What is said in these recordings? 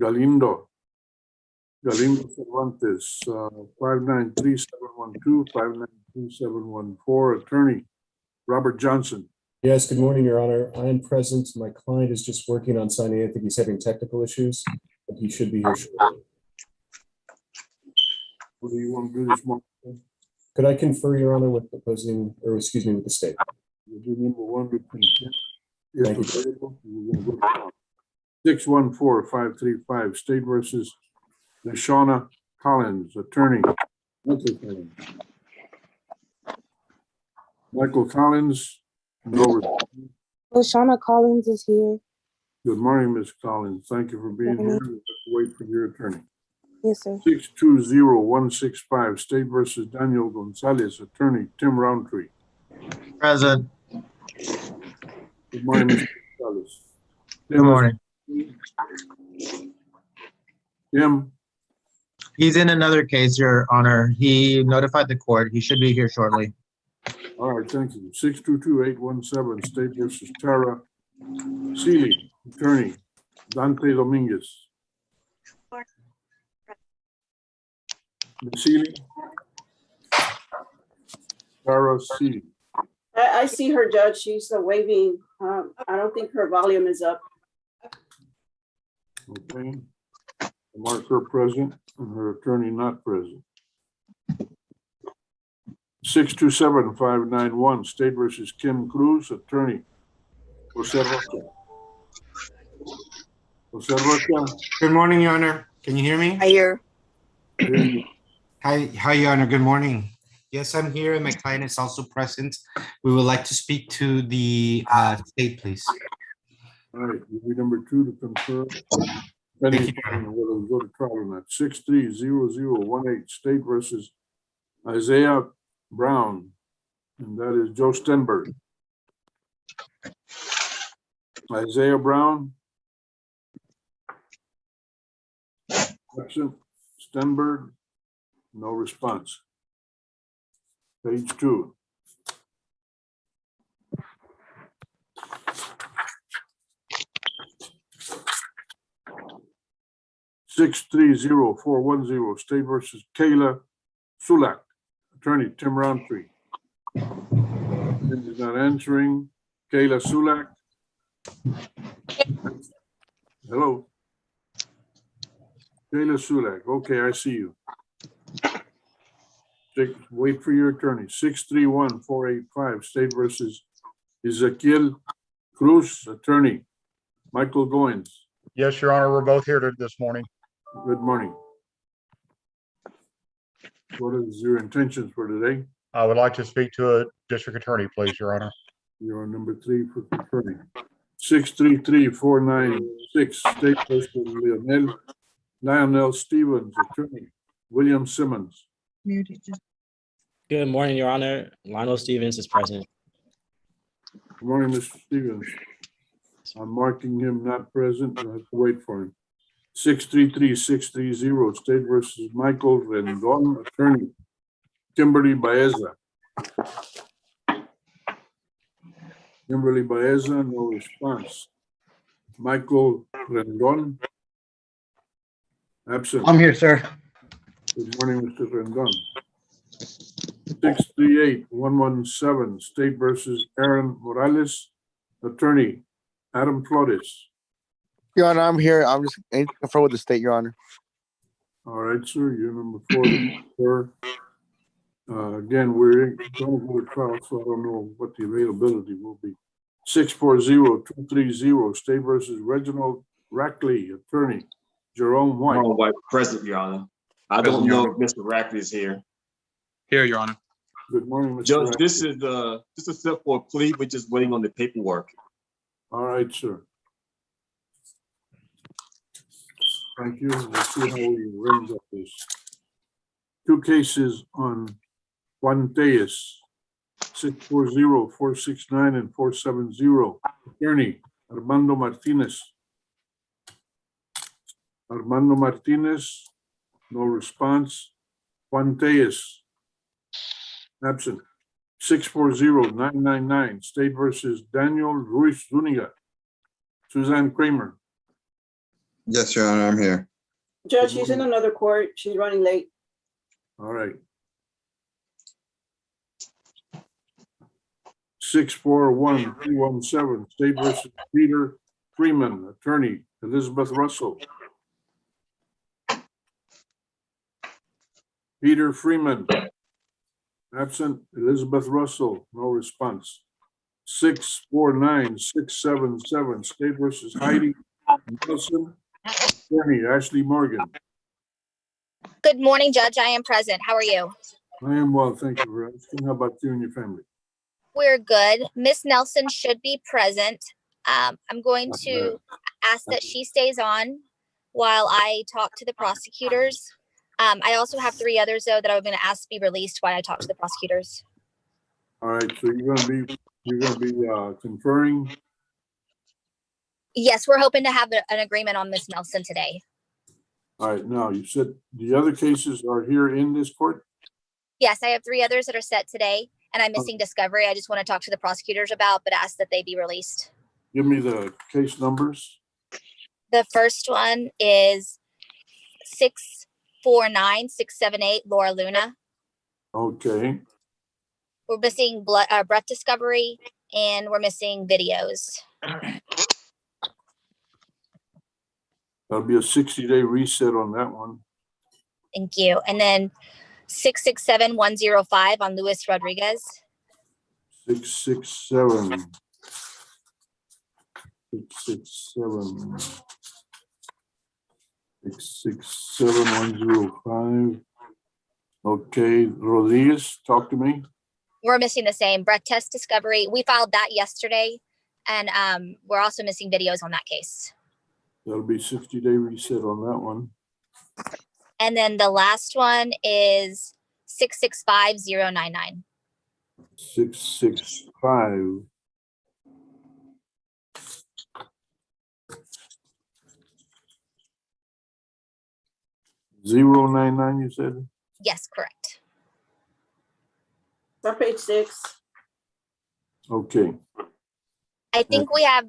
Galindo Cervantes, 593-712, 593-714. Attorney Robert Johnson. Yes, good morning, Your Honor. I am present. My client is just working on signing. I think he's having technical issues, but he should be here shortly. What do you want to do this morning? Could I confer, Your Honor, with the opposing, or excuse me, with the state? We'll do number one between 10. Thank you. Available, we're going to go 614-535, State versus Shauna Collins, attorney. Michael Collins, no. Shauna Collins is here. Good morning, Ms. Collins. Thank you for being here. We'll have to wait for your attorney. Yes, sir. 620165, State versus Daniel Gonzalez, attorney Tim Roundtree. Present. Good morning, Mr. Gonzalez. Good morning. Tim, He's in another case, Your Honor. He notified the court. He should be here shortly. all right, thank you. 622817, State versus Tara Seeley, attorney Dante Dominguez. Ms. Seeley? Tara Seeley. I see her, Judge. She's waving. I don't think her volume is up. Okay. Mark her present and her attorney not present. 627591, State versus Kim Cruz, attorney Jose Rocha. Jose Rocha. Good morning, Your Honor. Can you hear me? I hear. Hi, Your Honor. Good morning. Yes, I'm here, and my client is also present. We would like to speak to the state, please. All right, you'll be number two to confer. Thank you. Whether we go to trial or not. 630018, State versus Isaiah Brown, and that is Joe Stenberg. Isaiah Brown. Absent. Stenberg. No response. Page 2. Six 30410, State versus Kayla Sulak, attorney Tim Roundtree. Tim is not answering. Kayla Sulak. Hello. Kayla Sulak. Okay, I see you. Wait for your attorney. 631485, State versus Ezequiel Cruz, attorney Michael Goins. Yes, Your Honor, we're both here this morning. Good morning. What is your intentions for today? I would like to speak to a district attorney, please, Your Honor. You're on number 3 for attorney. 633496, State versus Lionel Stevens, attorney William Simmons. Good morning, Your Honor. Lionel Stevens is present. Good morning, Mr. Stevens. I'm marking him not present. I have to wait for him. 633630, State versus Michael Rendon, attorney Kimberly Baeza. Kimberly Baeza, no response. Michael Rendon. Absent. I'm here, sir. Good morning, Mr. Rendon. 638117, State versus Aaron Morales, attorney Adam Flores. Your Honor, I'm here. I'm just aiming to confer with the state, Your Honor. All right, sir. You're number 4, sir. Again, we're going to go to trial, so I don't know what the availability will be. 640230, State versus Reginald Rackley, attorney Jerome White. Jerome White, present, Your Honor. I don't know if Mr. Rackley is here. Here, Your Honor. Good morning, Mr. Judge, Rackley. this is a step for a plea. We're just waiting on the paperwork. All right, sir. Thank you. We'll see how we arrange up this. 2 cases on Juan Tejas, 640-469 and 470. Attorney Armando Martinez. Armando Martinez, no response. Juan Tejas, absent. 640-999, State versus Daniel Ruiz Zuniga. Suzanne Kramer. Yes, Your Honor, I'm here. Judge, she's in another court. She's running late. All right. 641217, State versus Peter Freeman, attorney, Elizabeth Russell. Peter Freeman. Absent, Elizabeth Russell, no response. 649677, State versus Heidi Nelson, attorney, Ashley Morgan. Good morning, Judge. I am present. How are you? I am well, thank you for asking. How about you and your family? We're good. Miss Nelson should be present. I'm going to ask that she stays on while I talk to the prosecutors. I also have 3 others, though, that I'm going to ask to be released while I talk to the prosecutors. All right, so you're gonna be conferring. Yes, we're hoping to have an agreement on Miss Nelson today. All right, now you said the other cases are here in this court? Yes, I have 3 others that are set today, and I'm missing discovery. I just want to talk to the prosecutors about, but ask that they be released. Give me the case numbers. The first one is 649678 Laura Luna. Okay, We're missing breath discovery, and we're missing videos. that'll be a 60-day reset on that one. Thank you. And then 667105 on Luis Rodriguez. 667 667-105. Okay, Rodriguez, talk to me. We're missing the same breath test discovery. We filed that yesterday, and we're also missing videos on that case. That'll be 60-day reset on that one. And then the last one is 665099. 665. Zero 99, you said? Yes, correct. It's on page 6. Okay. I think we have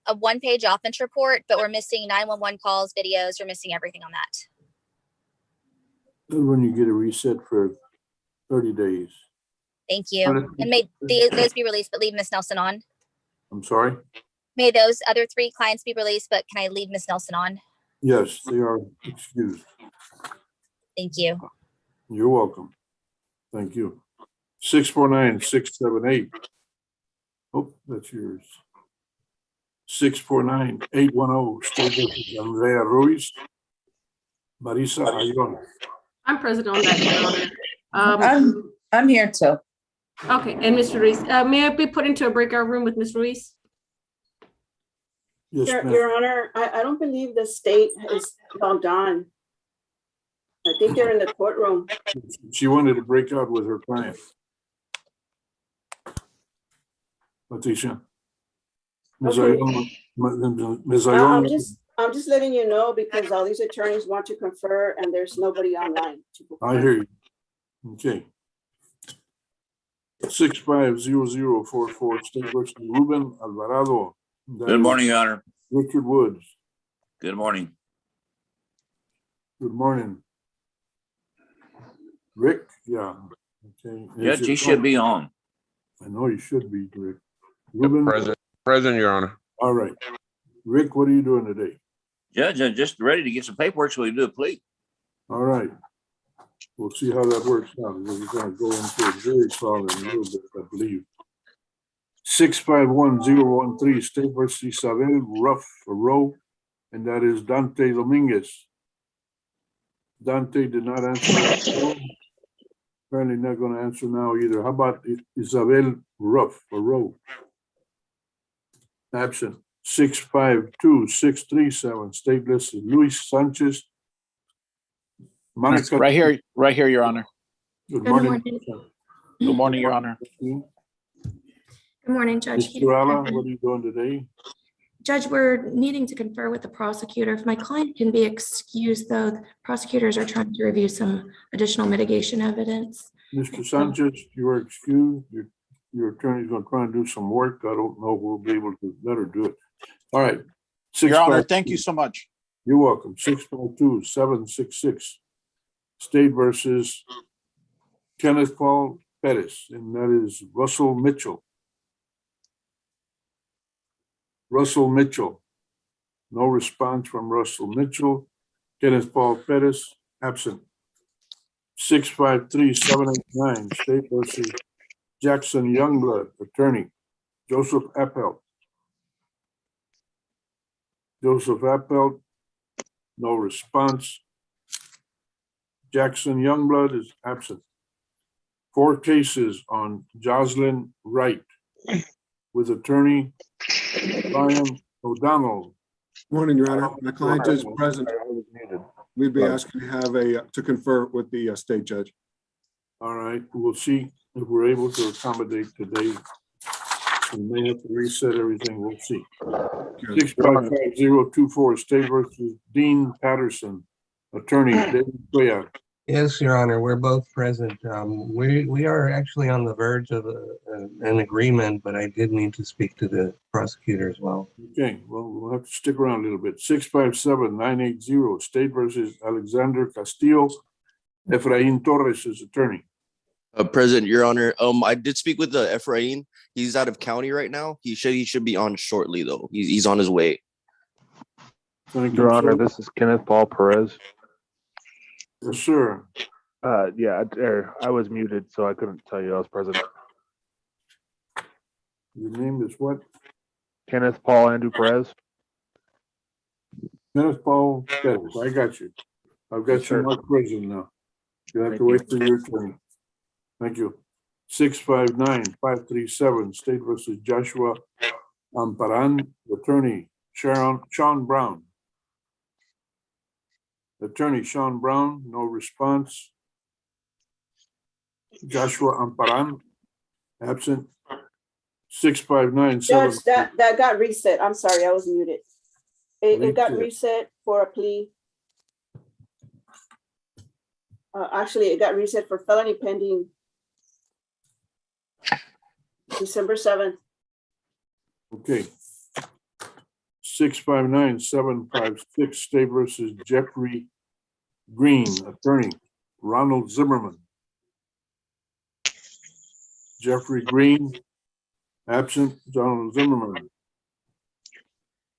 a 1-page offense report, but we're missing 911 calls, videos. We're missing everything on that. And when you get a reset for 30 days. Thank you. And may those be released, but leave Miss Nelson on. I'm sorry? May those other 3 clients be released, but can I leave Miss Nelson on? Yes, they are excused. Thank you. You're welcome. Thank you. 649-678. Oh, that's yours. 649-810, State versus Andrea Ruiz. Marisa Ayala. I'm present on that, Your Honor. I'm here too. Okay, and Mr. Ruiz, may I be put into a breakout room with Ms. Ruiz? Yes, ma'am. Your Honor, I don't believe the state is logged on. I think they're in the courtroom. She wanted to break out with her client. Leticia. Ms. Okay. Ayala, Ms. Ayala. I'm just letting you know because all these attorneys want to confer and there's nobody online. I hear you. Okay. 650044, State versus Ruben Alvarado. Good morning, Your Honor. Richard Woods. Good morning. Good morning. Rick, yeah. Okay. Judge, he should be on. I know you should be, Rick. Ruben. Present, Your Honor. All right. Rick, what are you doing today? Judge, I'm just ready to get some paperwork so we can do a plea. All right. We'll see how that works out. We're going to go into a jury trial in a little bit, I believe. 651013, State versus Isabel Rowe, and that is Dante Dominguez. Dante did not answer. Apparently not going to answer now either. How about Isabel Rowe? Absent. 652637, stateless is Luis Sanchez. Monica. Right here, Your Honor. Good morning. Good morning, Your Honor. Good morning, Judge. Mr. Ala, what are you doing today? Judge, we're needing to confer with the prosecutor. If my client can be excused, though, the prosecutors are trying to review some additional mitigation evidence. Mr. Sanchez, you are excused. Your attorney's going to try and do some work. I don't know if we'll be able to let her do it. All right. Your Honor, thank you so much. You're welcome. 652-766. State versus Kenneth Paul Pettis, and that is Russell Mitchell. Russell Mitchell. No response from Russell Mitchell. Kenneth Paul Pettis, absent. 653-789. State versus Jackson Youngblood, attorney. Joseph Appel. Joseph Appel, no response. Jackson Youngblood is absent. 4 cases on Jocelyn Wright with attorney Brian O'Donnell. Morning, Your Honor. My client is present. We'd be asking to have to confer with the state judge. All right, we'll see if we're able to accommodate today. We may have to reset everything, we'll see. 655-024, State versus Dean Patterson, attorney David Cuellar. Yes, Your Honor, we're both present. We are actually on the verge of an agreement, but I did need to speak to the prosecutor as well. Okay, well, we'll have to stick around a little bit. 657-980, State versus Alexander Castillo, Efrain Torres' attorney. President, Your Honor, I did speak with the Efrain. He's out of county right now. He should be on shortly though. He's on his way. Your Honor, this is Kenneth Paul Perez. Yes, sir. Yeah, I was muted, so I couldn't tell you I was present. Your name is what? Kenneth Paul Andrew Perez. Kenneth Paul Pettis, I got you. I've got you marked present now. You have to wait for your attorney. Thank you. 659-537, State versus Joshua Amparan, attorney Sean Brown. Attorney Sean Brown, no response. Joshua Amparan, absent. 659-7. Judge, that got reset. I'm sorry, I was muted. It got reset for a plea. Actually, it got reset for felony pending December 7th. Okay. 659-756, State versus Jeffrey Green, attorney Ronald Zimmerman. Jeffrey Green, absent. Donald Zimmerman,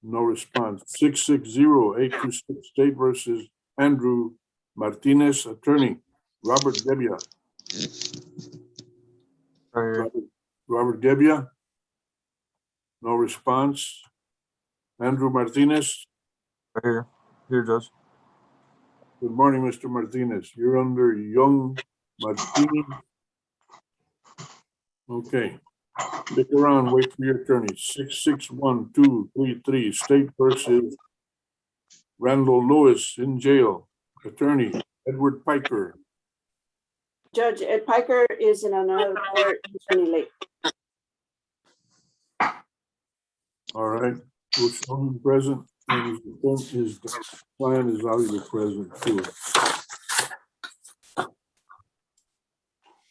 no response. 660-826, State versus Andrew Martinez, attorney Robert Gebbia. Robert Gebbia, no response. Andrew Martinez. Here, Judge. Good morning, Mr. Martinez. You're under Young Martinez. Okay. Stick around, wait for your attorney. 661-233, State versus Randall Lewis in jail. Attorney Edward Piker. Judge Ed Piker is in another court. He's running late. All right. We'll show him present, and his client is obviously present too.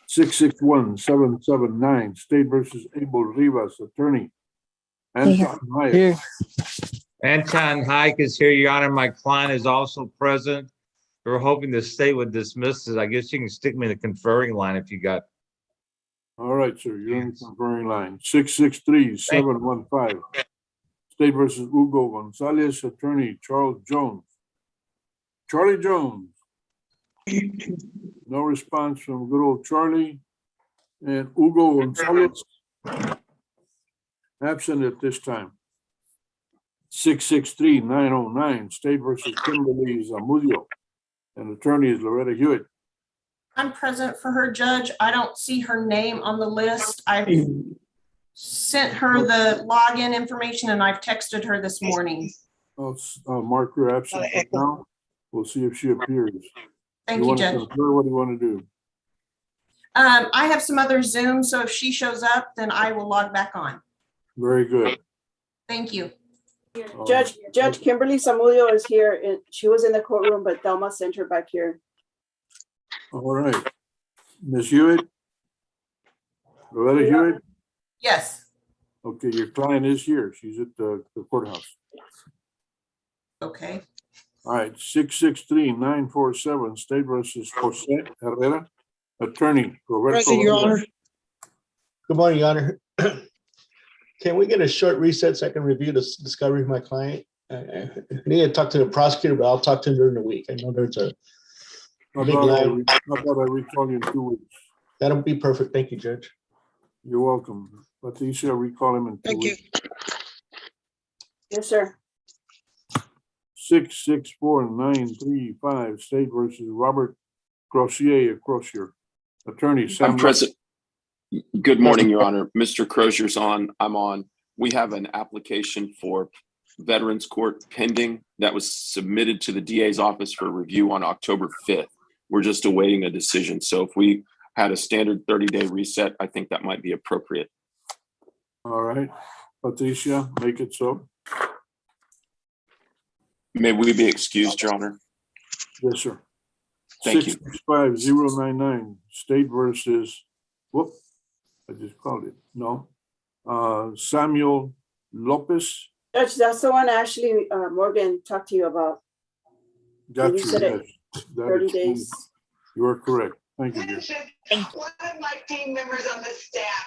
661-779, State versus Abel Rivas, attorney Anton Hayek. Anton Hayek is here, Your Honor. My client is also present. We're hoping the state would dismiss this. I guess you can stick me in the conferring line if you got. All right, sir. You're in the conferring line. 663-715. State versus Hugo Gonzalez, attorney Charles Jones. Charlie Jones. No response from good old Charlie. And Hugo Gonzalez, absent at this time. 663-909, State versus Kimberly Zamudio. And attorney is Loretta Hewitt. I'm present for her, Judge. I don't see her name on the list. I've sent her the login information and I've texted her this morning. I'll mark her absent now. We'll see if she appears. Thank you, Judge. What do you want to do? I have some other Zoom, so if she shows up, then I will log back on. Very good. Thank you. Judge Kimberly Zamudio is here, and she was in the courtroom, but Thelma sent her back here. All right. Ms. Hewitt? Loretta Hewitt? Yes. Okay, your client is here. She's at the courthouse. Okay. All right, 663-947, State versus Jose Herrera. Attorney, Roberto. Present, Your Vargas. Honor. Good morning, Your Honor. Can we get a short reset so I can review this discovery of my client? I need to talk to the prosecutor, but I'll talk to him during the week. I know there's a How big about I line. recall you in 2 weeks? That'll be perfect. Thank you, Judge. You're welcome. Patricia, recall him in 2 Thank you. weeks. Yes, sir. 664-935, State versus Robert Crozier. Attorney Sam. I'm present. Good morning, Your Honor. Mr. Crozier's on, I'm on. We have an application for Veterans Court pending that was submitted to the DA's office for review on October 5th. We're just awaiting a decision. So if we had a standard 30-day reset, I think that might be appropriate. All right, Patricia, make it so. May we be excused, Your Honor? Yes, sir. Thank you. 665-099, State versus, whoop, I just called it, no. Samuel Lopez. Judge, that's the one Ashley Morgan talked to you about. Got You you, said it, yes. 30 days. You are correct. Thank you, dear. One of my team members on the staff.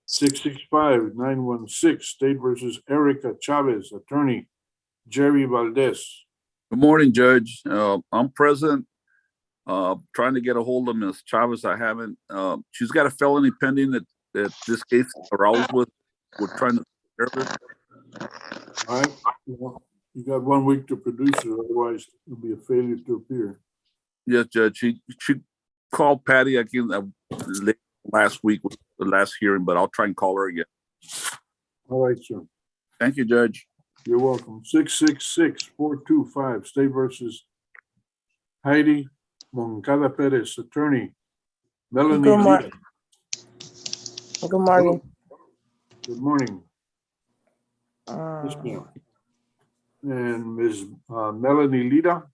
665-916, State versus Erica Chavez. Attorney Jerry Valdez. Good morning, Judge. I'm present, trying to get a hold of Ms. Chavez. I haven't. She's got a felony pending that this case arose with. We're trying to serve it. All right. Well, you got 1 week to produce it, otherwise it'll be a failure to appear. Yes, Judge. She called Patty again last week with the last hearing, but I'll try and call her again. All right, sir. Thank you, Judge. You're welcome. 666-425, State versus Heidi Moncada Perez. Attorney Melanie. Good morning. Lira. Good morning. Good morning. Yes, ma'am. And Ms. Melanie Lira.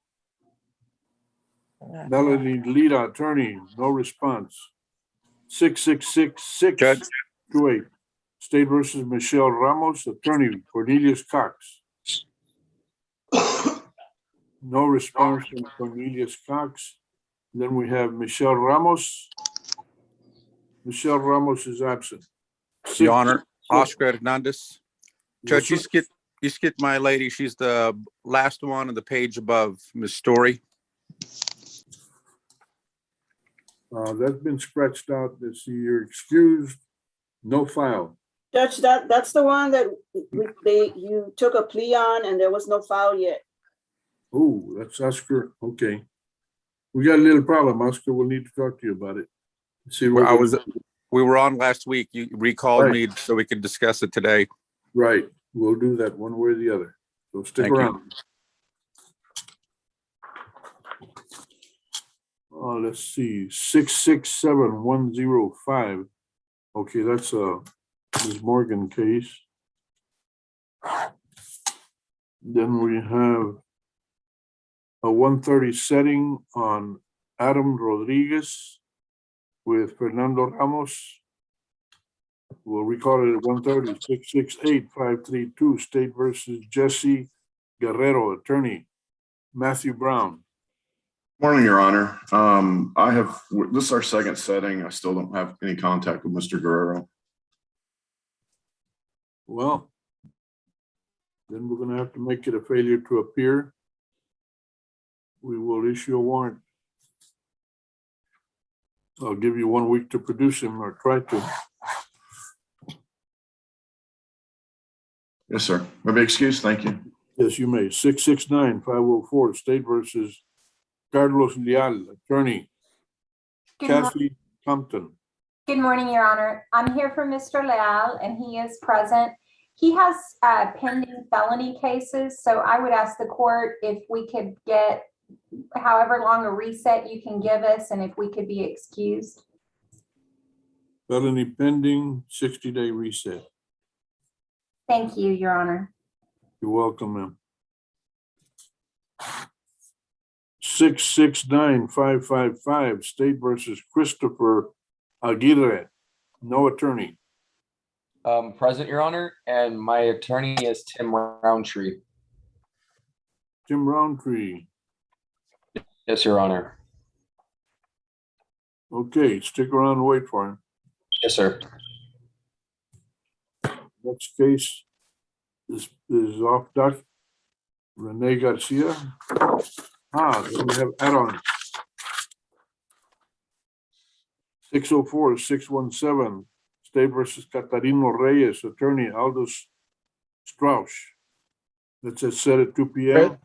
Melanie Lira, attorney, no response. 666-628, State versus Michelle Ramos. Attorney Cornelius Cox. No response from Cornelius Cox. Then we have Michelle Ramos. Michelle Ramos is absent. Your Honor, Oscar Hernandez. Yes, Judge, you sir. skipped my lady. She's the last one on the page above, Ms. Story. That's been scratched out. Let's see, you're excused. No file. Judge, that's the one that you took a plea on and there was no file yet. Oh, that's Oscar. Okay. We got a little problem, Oscar. We'll need to talk to you about it. See what We were on last week. You recalled Right. me so we could discuss it today. Right. We'll do that one way or the other. So stick Thank you. around. Let's see, 667-105. Okay, that's a Ms. Morgan case. Then we have a 130 setting on Adam Rodriguez with Fernando Ramos. We'll recall it at 130, 668-532, State versus Jesse Guerrero. Attorney Matthew Brown. Morning, Your Honor. This is our second setting. I still don't have any contact with Mr. Guerrero. Well, then we're gonna have to make it a failure to appear. We will issue a warrant. I'll give you 1 week to produce him or try to. Yes, sir. May I be excused? Thank you. Yes, you may. 669-504, State versus Carlos Leal, attorney. Kathy Compton. Good morning, Your Honor. I'm here for Mr. Leal, and he is present. He has pending felony cases, so I would ask the court if we could get however long a reset you can give us, and if we could be excused. Felony pending, 60-day reset. Thank you, Your Honor. You're welcome, ma'am. 669-555, State versus Christopher Aguirre, no attorney. Present, Your Honor, and my attorney is Tim Roundtree. Tim Roundtree. Yes, Your Honor. Okay, stick around and wait for him. Yes, sir. Next case is off doc. Rene Garcia. Then we have add-on. 604-617, State versus Catarino Reyes, attorney Aldous Strauss. That's set at 2 p.m.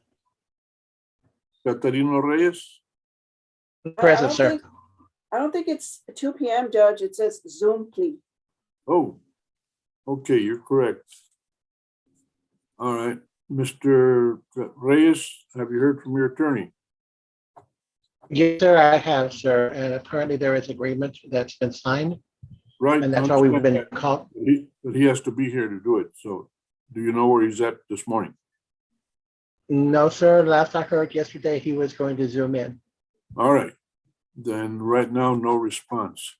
Catarino Reyes? Present, sir. I don't think it's 2 p.m., Judge. It says Zoom, please. Oh, okay, you're correct. All right, Mr. Reyes, have you heard from your attorney? Yes, sir, I have, sir. And apparently there is agreement that's been signed. Right. And that's why we've been called. But he has to be here to do it. So do you know where he's at this morning? No, sir. Last I heard yesterday, he was going to Zoom in. All right. Then right now, no response.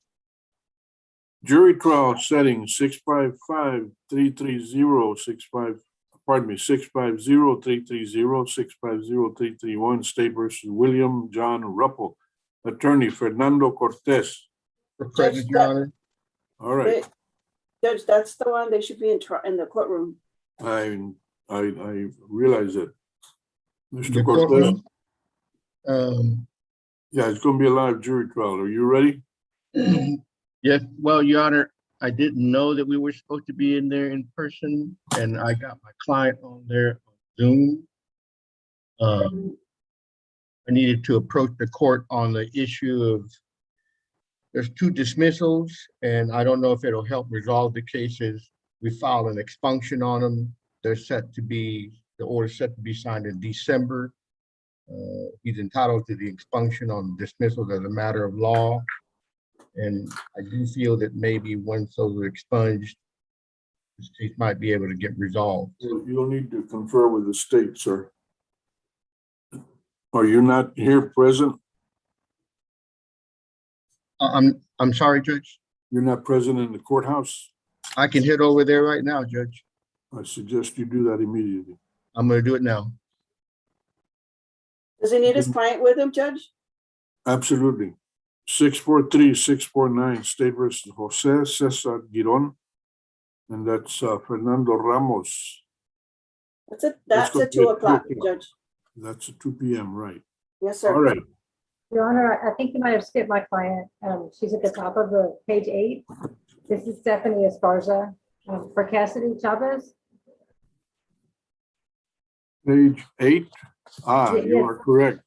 Jury trial setting 650-330-65, pardon me, 650-330-650331, State versus William John Ruppel. Attorney Fernando Cortez. Present, Your Honor. All right. Judge, that's the one. They should be in the courtroom. I realize that. Mr. The Cortez. courtroom? Yeah, it's going to be a live jury trial. Are you ready? Yes, well, Your Honor, I didn't know that we were supposed to be in there in person, and I got my client on there on Zoom. I needed to approach the court on the issue of, there's 2 dismissals, and I don't know if it'll help resolve the cases. We filed an expunction on them. They're set to be, the order's set to be signed in December. He's entitled to the expunction on dismissals as a matter of law. And I do feel that maybe once those are expunged, this case might be able to get resolved. You'll need to confer with the state, sir. Are you not here present? I'm sorry, Judge. You're not present in the courthouse? I can head over there right now, Judge. I suggest you do that immediately. I'm going to do it now. Does he need his client with him, Judge? Absolutely. 643-649, State versus Jose Cesar Giron. And that's Fernando Ramos. That's at 2 o'clock, Judge. That's at 2 p.m., right? Yes, sir. All right. Your Honor, I think you might have skipped my client. She's at the top of the page 8. This is Stephanie Esparza for Cassidy Chavez. Page 8. You are correct.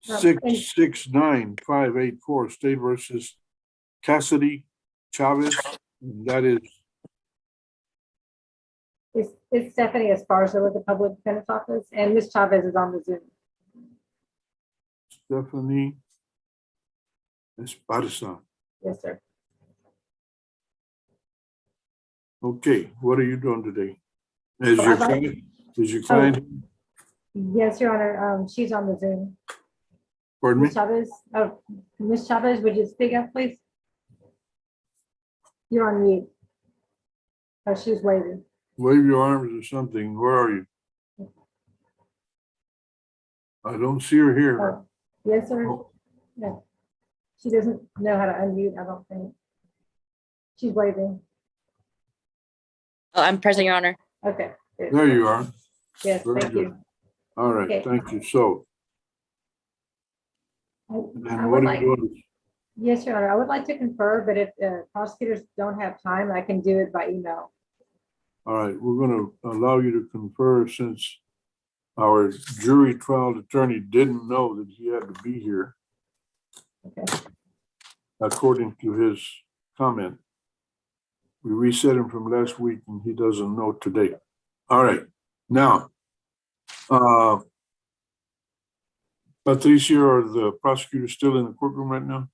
669-584, State versus Cassidy Chavez. That is. It's Stephanie Esparza with the Public Defender's Office, and Ms. Chavez is on the Zoom. Stephanie Esparza. Yes, sir. Okay, what are you doing today? Is your client? Yes, Your Honor. She's on the Zoom. Pardon me? Ms. Chavez. Oh, Ms. Chavez, would you speak up, please? You're on mute. Oh, she's waving. Wave your arms or something. Where are you? I don't see her here. Oh, yes, sir. No. She doesn't know how to unmute, I don't think. She's waving. Oh, I'm present, Your Honor. Okay. Good. There you are. Yes, Very thank good. you. All right, Okay. thank you. So, I and would what are like- you doing? Yes, Your Honor, I would like to confer, but if prosecutors don't have time, I can do it by email. All right, we're going to allow you to confer since our jury trial attorney didn't know that he had to be here. Okay. According to his comment. We reset him from last week and he doesn't know today. All right, now, Patricia, are the prosecutors still in the courtroom right now?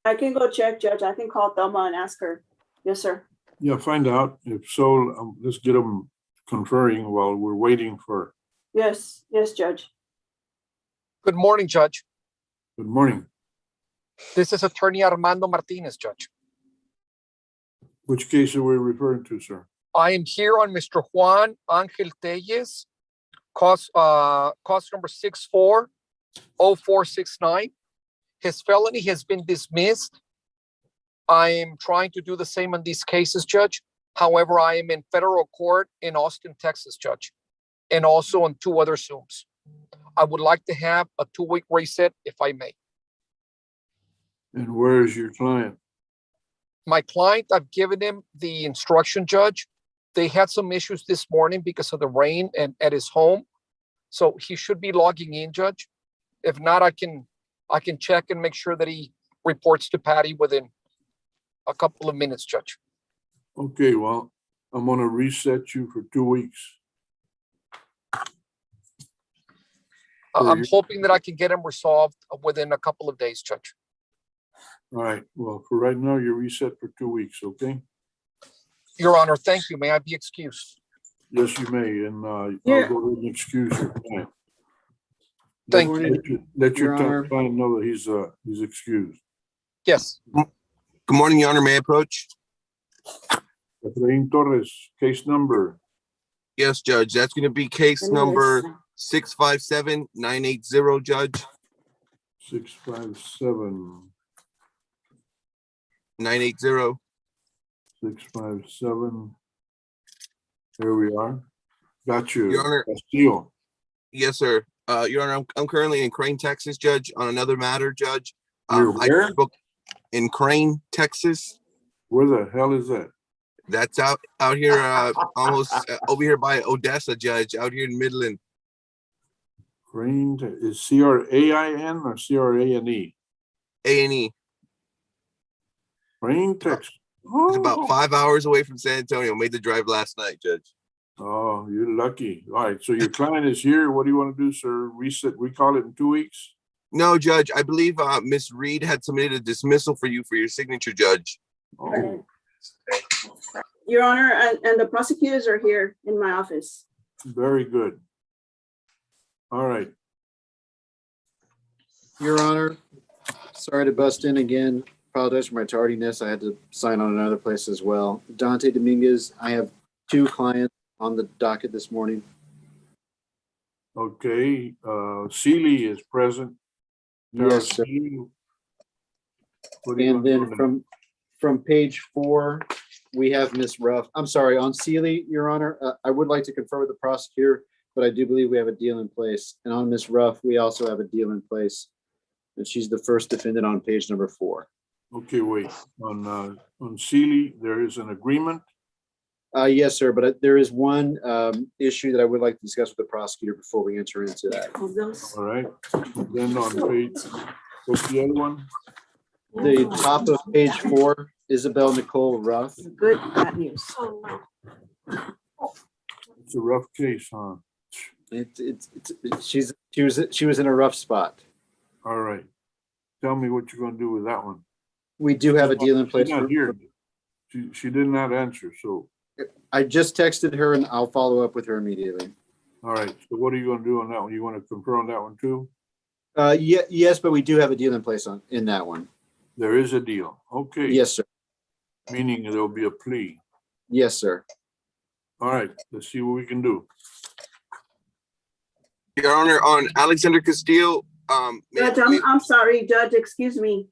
I can go check, Judge. I can call Thelma and ask her. Yes, sir. Yeah, find out. If so, let's get them conferring while we're waiting for. Yes, Judge. Good morning, Judge. Good morning. This is Attorney Armando Martinez, Judge. Which case are we referring to, sir? I am here on Mr. Juan Angel Telles cause number 640469. His felony has been dismissed. I am trying to do the same in these cases, Judge. However, I am in federal court in Austin, Texas, Judge, and also on 2 other Zooms. I would like to have a 2-week reset if I may. And where is your client? My client, I've given him the instruction, Judge. They had some issues this morning because of the rain and at his home. So he should be logging in, Judge. If not, I can check and make sure that he reports to Patty within a couple of minutes, Judge. Okay, well, I'm gonna reset you for 2 weeks. I'm hoping that I can get him resolved within a couple of days, Judge. All right, well, for right now, you're reset for 2 weeks, okay? Your Honor, thank you. May I be excused? Yes, you may, and I'll Yeah. go ahead and excuse your client. Thank Let Your your Honor. client know that he's excused. Yes. Good morning, Your Honor. May I approach? Efrain Torres, case number. Yes, Judge. That's going to be case number 657980, Judge. 657. 980. 657. Here we are. Got you. Your Honor. Castillo. Yes, sir. Your Honor, I'm currently in Crane, Texas, Judge, on another matter, Judge. You're where? In Crane, Texas. Where the hell is that? That's out here, almost over here by Odessa, Judge, out here in Midland. Crane is CRAIN or CRANE? A&E. Crane, Texas. It's about 5 hours away from San Antonio. Made the drive last night, Judge. Oh, you're lucky. All right, so your client is here. What do you want to do, sir? Recall it in 2 weeks? No, Judge. I believe Miss Reed had submitted a dismissal for you for your signature, Judge. Oh, Your Honor, and the prosecutors are here in my office. very good. All right. Your Honor, sorry to bust in again. Apologize for my tardiness. I had to sign on another place as well. Dante Dominguez, I have 2 clients on the docket this morning. Okay, Seeley is present. Yes, sir. What do you And want to then do? from page 4, we have Miss Ruff. I'm sorry, on Seeley, Your Honor, I would like to confer with the prosecutor, but I do believe we have a deal in place. And on Miss Ruff, we also have a deal in place. And she's the first defendant on page number 4. Okay, wait. On Seeley, there is an agreement. Yes, sir, but there is one issue that I would like to discuss with the prosecutor before we enter into that. All right. Then on page, what's the other one? The top of page 4, Isabel Nicole Ruff. Good, bad news. It's a rough case, huh? She was in a rough spot. All right. Tell me what you're gonna do with that one. We do have a deal in place. She's not here. She did not answer, so. I just texted her and I'll follow up with her immediately. All right, so what are you gonna do on that one? You wanna confer on that one too? Yes, but we do have a deal in place in that one. There is a deal, okay. Yes, sir. Meaning there'll be a plea. Yes, sir. All right, let's see what we can do. Your Honor, on Alexander Castillo, Judge, I'm sorry, Judge, excuse me.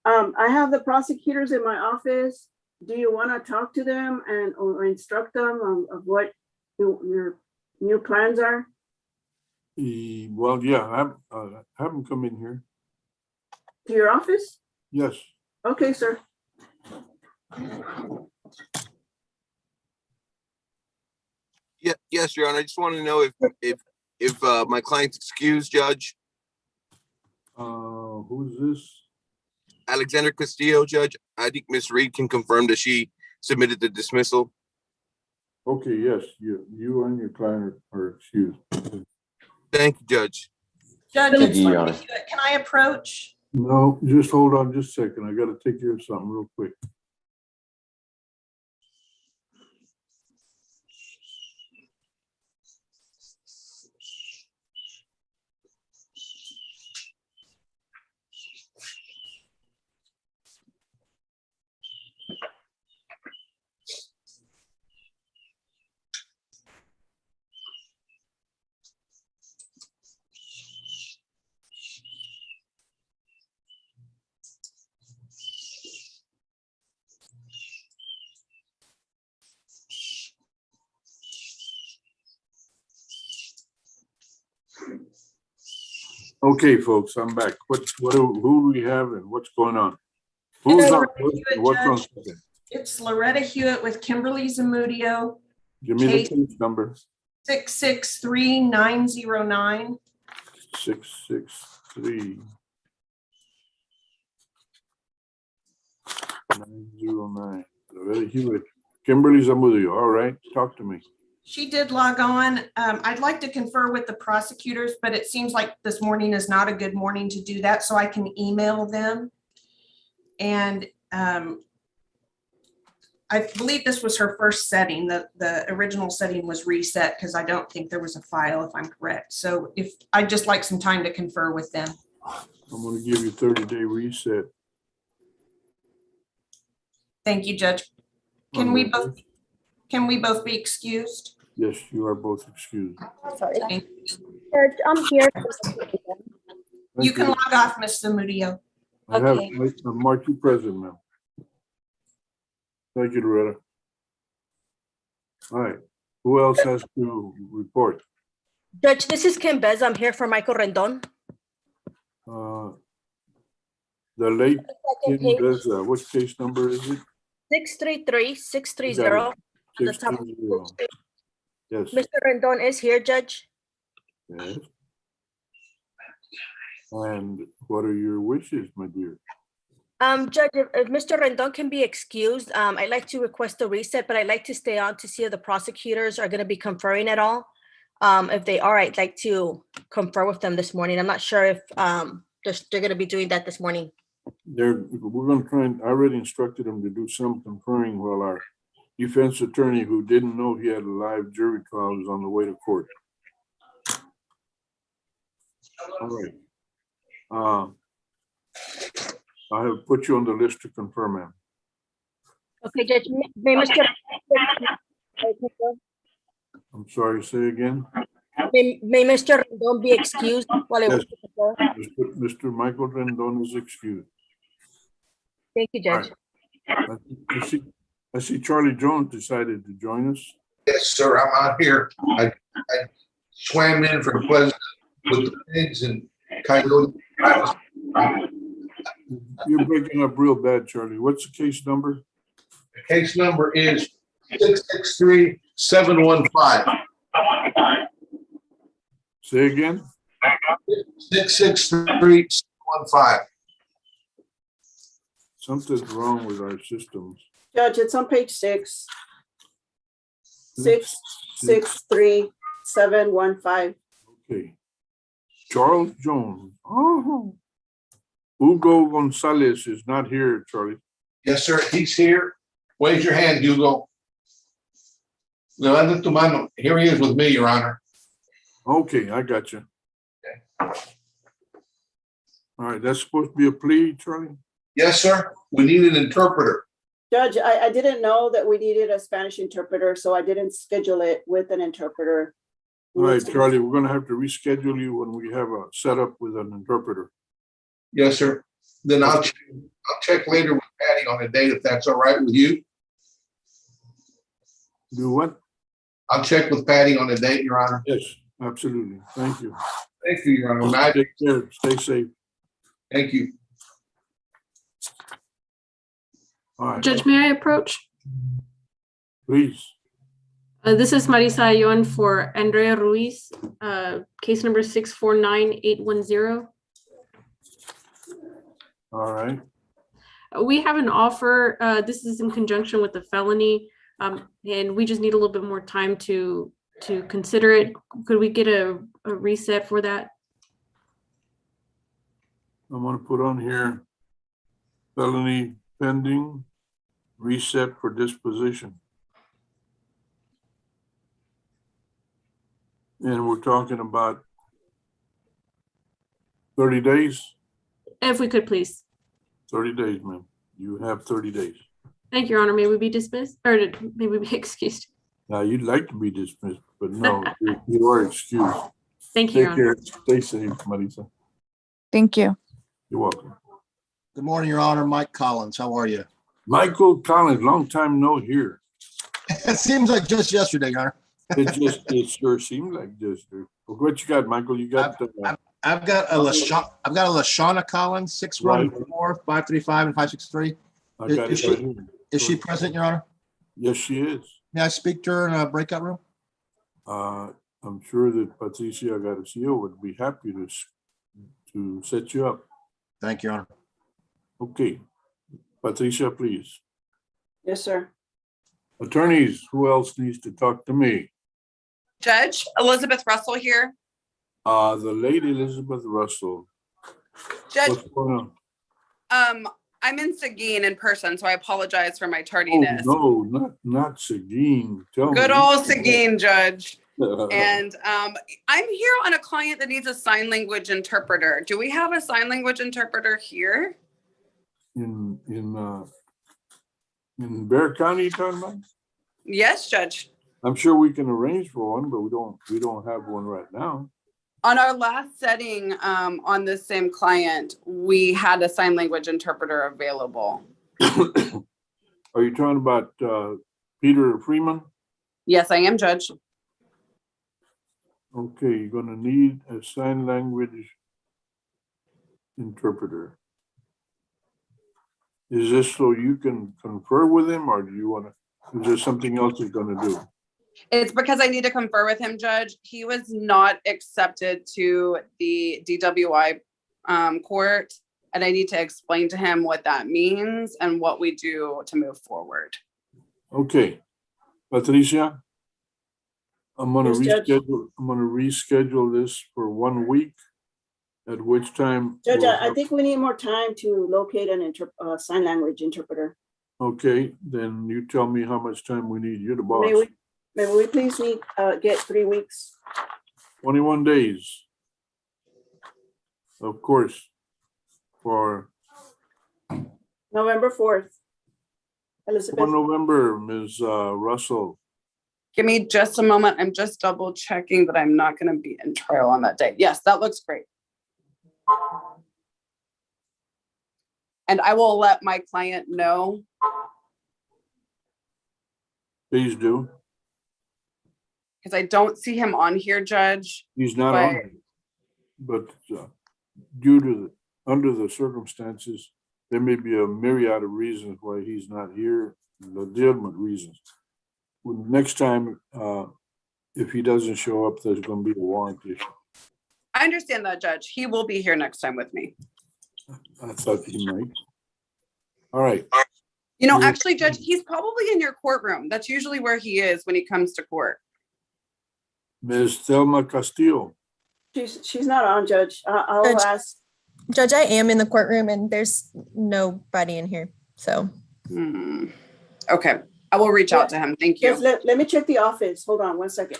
I have the prosecutors in my office. Do you want to talk to them or instruct them of what your new plans are? Well, yeah, have them come in here. To your office? Yes. Okay, sir. Yeah, yes, Your Honor. I just want to know if my client's excused, Judge. Who's this? Alexander Castillo, Judge. I think Miss Reed can confirm that she submitted the dismissal. Okay, yes, you and your client are excused. Thank you, Judge. Judge, Thank it's you, Your let Honor. me do it. Can I approach? No, just hold on just a second. I gotta take care of something real quick. Okay, folks, I'm back. Who do we have and what's going on? Who's on first and what's on second? It's Loretta Hewitt with Kimberly Zamudio, Give me the Case- case number. 663-909. 663-909. Loretta Hewitt. Kimberly Zamudio. All right, talk to me. She did log on. I'd like to confer with the prosecutors, but it seems like this morning is not a good morning to do that, so I can email them. And I believe this was her first setting. The original setting was reset because I don't think there was a file, if I'm correct. So if I'd just like some time to confer with them. I'm going to give you 30-day reset. Thank you, Judge. Can we both be excused? Yes, you are both excused. Sorry. Thank you. Judge, I'm here. You can log off, Ms. Zamudio. I have marked you present, ma'am. Thank you, Loretta. All right, who else has to report? Judge, this is Kim Bez. I'm here for Michael Rendon. The late Kim page. Beza, what case number is it? 633-630. 630. Yes. Mr. Rendon is here, Judge. Yes. And what are your wishes, my dear? Judge, if Mr. Rendon can be excused, I'd like to request a reset, but I'd like to stay on to see if the prosecutors are going to be conferring at all. If they are, I'd like to confer with them this morning. I'm not sure if they're going to be doing that this morning. We're going to try and, I already instructed them to do some conferring while our defense attorney, who didn't know he had a live jury trial, was on the way to court. All right. I have put you on the list to confirm, ma'am. Okay, Judge, may Mr. I'm sorry, say again? May Mr. Rendon be excused while I Yes. wait to confer? Mr. Michael Rendon is excused. Thank you, Judge. I see Charlie Jones decided to join us. Yes, sir, I'm out here. I swam in for the president with the pigs and coyote. You're breaking up real bad, Charlie. What's the case number? The case number is 663-715. Say again? 663-715. Something's wrong with our systems. Judge, it's on page 6. 663-715. Okay. Charles Jones. Oh. Hugo Gonzalez is not here, Charlie. Yes, sir, he's here. Wave your hand, Hugo. Levanta tu mano. Here he is with me, Your Honor. Okay, I got you. All right, that's supposed to be a plea, Charlie? Yes, sir. We need an interpreter. Judge, I didn't know that we needed a Spanish interpreter, so I didn't schedule it with an interpreter. All right, Charlie, we're gonna have to reschedule you when we have a setup with an interpreter. Yes, sir. Then I'll check later with Patty on a date if that's all right with you. Do what? I'll check with Patty on a date, Your Honor. Yes, absolutely. Thank you. Thank you, Your Honor. Take care. Stay safe. Thank you. All right, Judge, may I approach? please. This is Marisa Ayon for Andrea Ruiz, case number 649810. All right. We have an offer. This is in conjunction with the felony, and we just need a little bit more time to consider it. Could we get a reset for that? I'm gonna put on here felony pending, reset for disposition. And we're talking about 30 days? If we could, please. 30 days, ma'am. You have 30 days. Thank you, Your Honor. May we be dismissed, or may we be excused? Now, you'd like to be dismissed, but no, you are excused. Thank you, Your Take Honor. care. Stay safe, Marisa. Thank you. You're welcome. Good morning, Your Honor. Mike Collins. How are you? Michael Collins, long time no here. It seems like just yesterday, Your Honor. It sure seemed like this. What you got, Michael? You got I've got a Lashana Collins, 614-535 and 563. I got Is it right here. Is she present, Your Honor? Yes, she is. May I speak to her in a breakout room? I'm sure that Patricia Garcia would be happy to set you up. Thank you, Your Honor. Okay. Patricia, please. Yes, sir. Attorneys, who else needs to talk to me? Judge Elizabeth Russell here. The lady Elizabeth Russell. Judge, What's going on? I'm in Seguin in person, so I apologize for my Oh, tardiness. no, not Seguin. Tell Good me. old Seguin, Judge. And I'm here on a client that needs a sign language interpreter. Do we have a sign language interpreter here? In Bear County, you're talking about? Yes, Judge. I'm sure we can arrange for one, but we don't have one right now. On our last setting on this same client, we had a sign language interpreter available. Are you talking about Peter Freeman? Yes, I am, Judge. Okay, you're gonna need a sign language interpreter. Is this so you can confer with him, or do you wanna, is there something else he's gonna do? It's because I need to confer with him, Judge. He was not accepted to the DWI court, and I need to explain to him what that means and what we do to move forward. Okay, Patricia, I'm gonna Yes, Judge. reschedule this for 1 week, at which time. Judge, we'll I have- think we need more time to locate an sign language interpreter. Okay, then you tell me how much time we need. You're the boss. May we please get 3 weeks? 21 days. Of course, for November 4th. Elizabeth. November, Ms. Russell. Give me just a moment. I'm just double checking that I'm not going to be in trial on that day. Yes, that looks great. And I will let my client know. Please do. Because I don't see him on here, Judge. He's not but- on, but due to, under the circumstances, there may be a myriad of reasons why he's not here, legitimate reasons. Well, next time, if he doesn't show up, there's gonna be a warrant issue. I understand that, Judge. He will be here next time with me. I thought he might. All right. You know, Yeah. actually, Judge, he's probably in your courtroom. That's usually where he is when he comes to court. Ms. Thelma Castillo. She's not on, Judge. I'll Judge. ask. Judge, I am in the courtroom and there's nobody in here, so. Okay, I will reach out to him. Thank you. Yes, let me check the office. Hold on 1 second.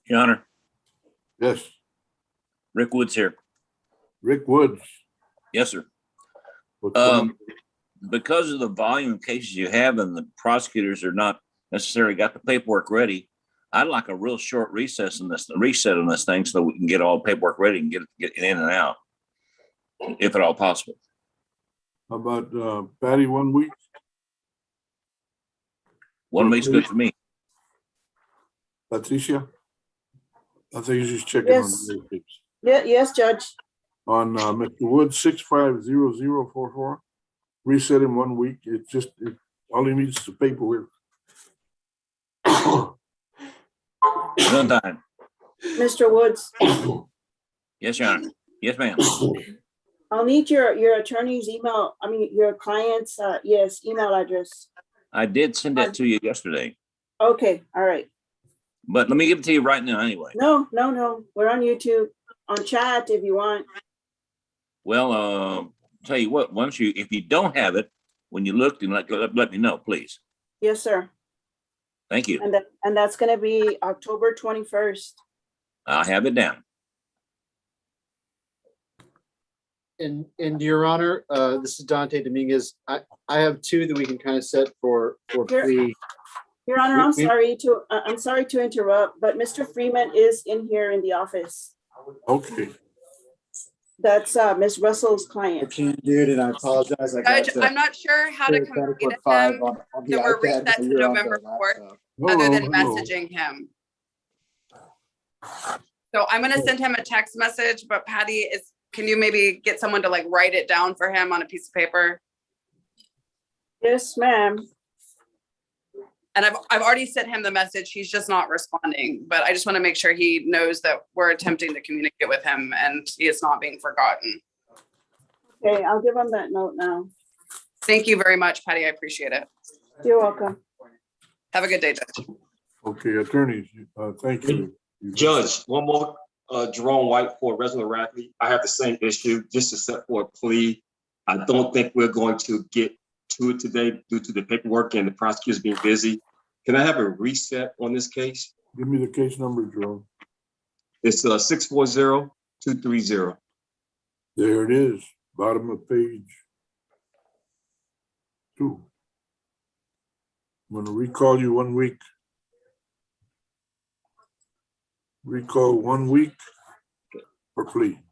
Your Honor, Yes, Rick Woods here. Rick Woods. Yes, sir. What's going on? Because of the volume of cases you have and the prosecutors are not necessarily got the paperwork ready, I'd like a real short reset on this thing so we can get all paperwork ready and get it in and out, if at all possible. How about Patty 1 week? 1 week's good for me. Patricia? I think she's checking on Yes. the case. Yes, Judge. On Mr. Woods, 650044. Reset in 1 week. All he needs is the paperwork. One time. Mr. Woods, Yes, Your Honor. Yes, ma'am. I'll need your attorney's email, your client's, email address. I did send that to you yesterday, Okay, all right. but let me give it to you right now anyway. No, we're on YouTube, on chat if you want. Well, tell you what, if you don't have it, when you look, then let me know, please. Yes, sir. Thank you. And that's gonna be October 21st. I'll have it down. And Your Honor, this is Dante Dominguez. I have two that we can kind of set for plea. Your Honor, I'm sorry to interrupt, but Mr. Freeman is in here in the office. Okay. That's Ms. Russell's I client. can't do it, and I apologize. I got Judge, I'm not sure how to Credit convey Code to 5 him on the that we're iPad reset while to you're on November the 4th, laptop. other Hello, than hello. messaging him. So I'm gonna send him a text message, but Patty can you maybe get someone to like write it down for him on a piece of paper? Yes, ma'am. And I've already sent him the message. He's just not responding, but I just want to make sure he knows that we're attempting to communicate with him and he is not being forgotten. Okay, I'll give him that note now. Thank you very much, Patty. I appreciate it. You're welcome. Have a good day, Judge. Okay, attorneys, thank you. Judge, one more, Jerome White for Reginald Radley. I have the same issue, just to set for a plea. I don't think we're going to get to it today due to the paperwork and the prosecutors being busy. Can I have a reset on this case? Give me the case number, Jerome. It's 640-230. There it is, bottom of page 2. I'm gonna recall you 1 week. Recall 1 week for plea.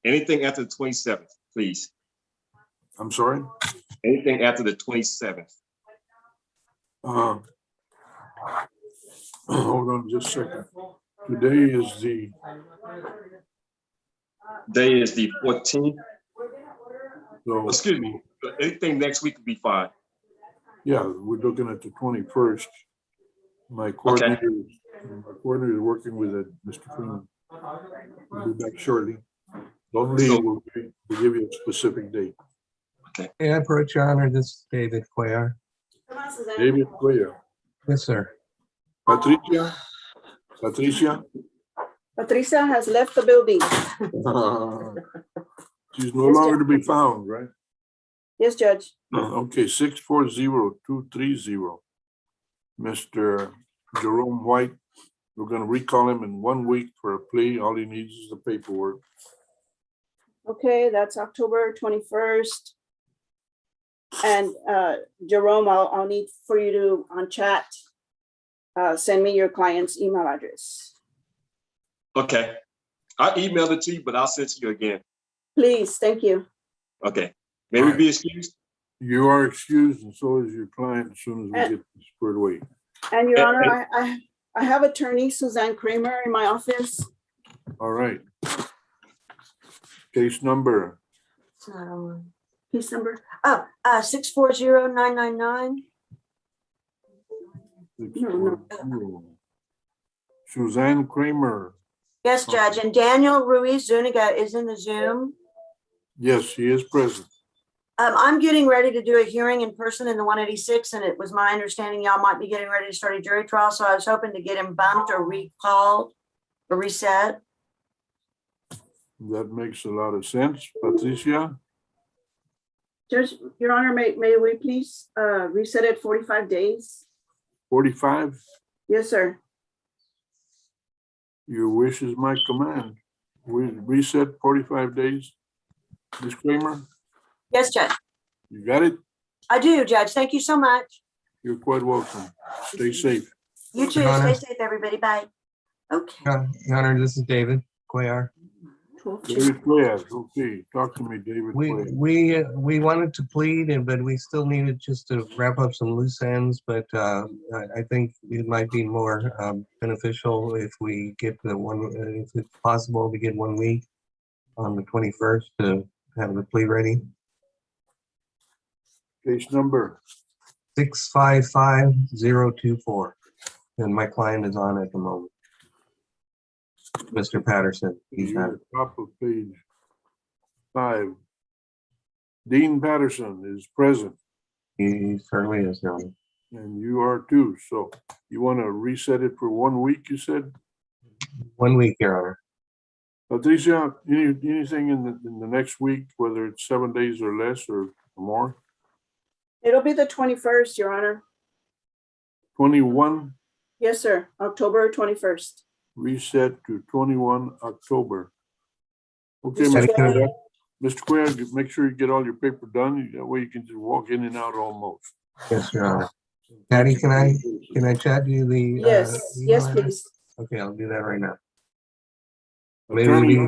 Anything after the 27th, please. I'm sorry? Anything after the 27th. Hold on just a second. Today is the Day is the 14th. So, excuse me, anything next week would be fine. Yeah, we're looking at the 21st. My coordinator, is working with Mr. Freeman. We'll be back shortly. Don't leave, we'll give you a specific date. Okay. Hey, I approach your honor. This is David Cuellar. David Cuellar. Yes, sir. Patricia? Patricia? Patricia has left the building. She's no longer to be found, right? Yes, Judge. Okay, 640-230. Mr. Jerome White, we're gonna recall him in 1 week for a plea. All he needs is the paperwork. Okay, that's October 21st. And Jerome, I'll need for you to, on chat, send me your client's email address. Okay. I emailed it to you, but I'll send it to you again. Please, thank you. Okay. May we be excused? You are excused, and so is your client as soon as we get this squared away. And Your Honor, I have attorney Suzanne Kramer in my office. All right. Case number. Case number. 640-999. Suzanne Kramer. Yes, Judge. And Daniel Ruiz Zuniga is in the Zoom. Yes, he is present. I'm getting ready to do a hearing in person in the 186, and it was my understanding y'all might be getting ready to start a jury trial, so I was hoping to get him bumped or recalled or reset. That makes a lot of sense. Patricia? Judge, Your Honor, may we please reset it 45 days? 45? Yes, sir. Your wish is my command. We reset 45 days. Ms. Kramer, Yes, Judge. you got it? I do, Judge. Thank you so much. You're quite welcome. Stay safe. You too. Your Honor. Stay safe, everybody. Bye. Okay. Your honor, this is David Cuellar. David Cuellar, okay. Talk to me, David Cuellar. We wanted to plead, but we still needed just to wrap up some loose ends. But I think it might be more beneficial if we get if it's possible to get 1 week on the 21st to have the plea ready. Case number 655024, and my client is on at the moment. Mr. Patterson. He's You're at the top of page 5. Dean Patterson is present. He certainly is, Your Honor. And you are too. So you want to reset it for 1 week, you said? 1 week, Your Honor. Patricia, anything in the next week, whether it's 7 days or less or more? It'll be the 21st, Your Honor. 21? Yes, sir. October 21st. Reset to 21 October. Okay, Mr. Mr. Cuellar, make sure you get all your paper done. That way you can just walk in and out almost. Yes, Your Honor. Patty, can I chat you the? Yes, yes, email address? please. Okay, I'll do that right now. Attorney,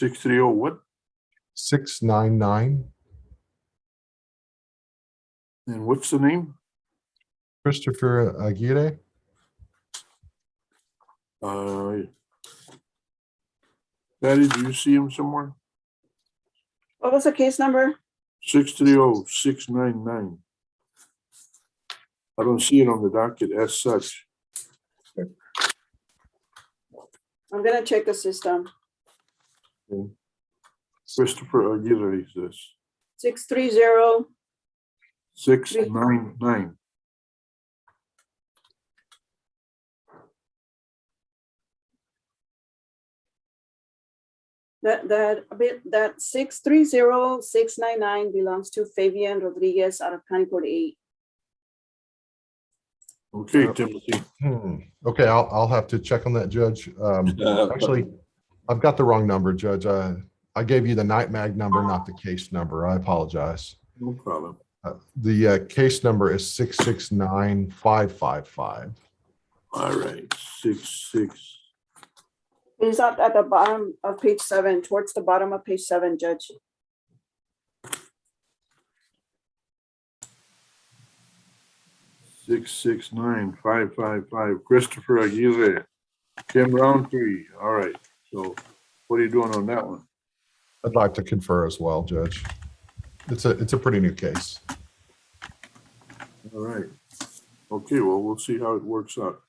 630 what? 699. And what's the name? Christopher Aguirre. Patty, do you see him somewhere? What was the case number? 630-699. I don't see it on the docket as such. I'm gonna check the system. Okay. Christopher Aguirre says 630. 699. That 630-699 belongs to Fabian Rodriguez out of County Court 8. Okay, Timothy. Okay, I'll have to check on that, Judge. Actually, I've got the wrong number, Judge. I gave you the night mag number, not the case number. I apologize. No problem. The case number is 669-555. All right, 66. It's up at the bottom of page 7, towards the bottom of page 7, Judge. 669-555. Christopher Aguirre. Kim Roundtree. All right. So what are you doing on that one? I'd like to confer as well, Judge. It's a pretty new case. All right. Okay, well, we'll see how it works out.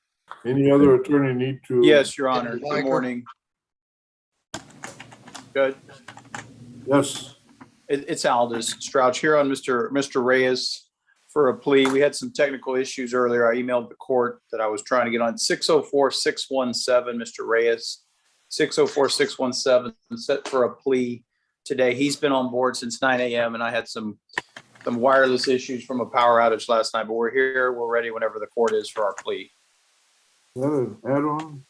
Any other attorney need to? Yes, Your Honor. Good morning. Judge, Yes. it's Aldis Strouch here on Mr. Reyes for a plea. We had some technical issues earlier. I emailed the court that I was trying to get on 604-617, Mr. Reyes, 604-617, set for a plea today. He's been on board since 9 a.m. and I had some wireless issues from a power outage last night, but we're here. We're ready whenever the court is for our plea. Is that an add-on?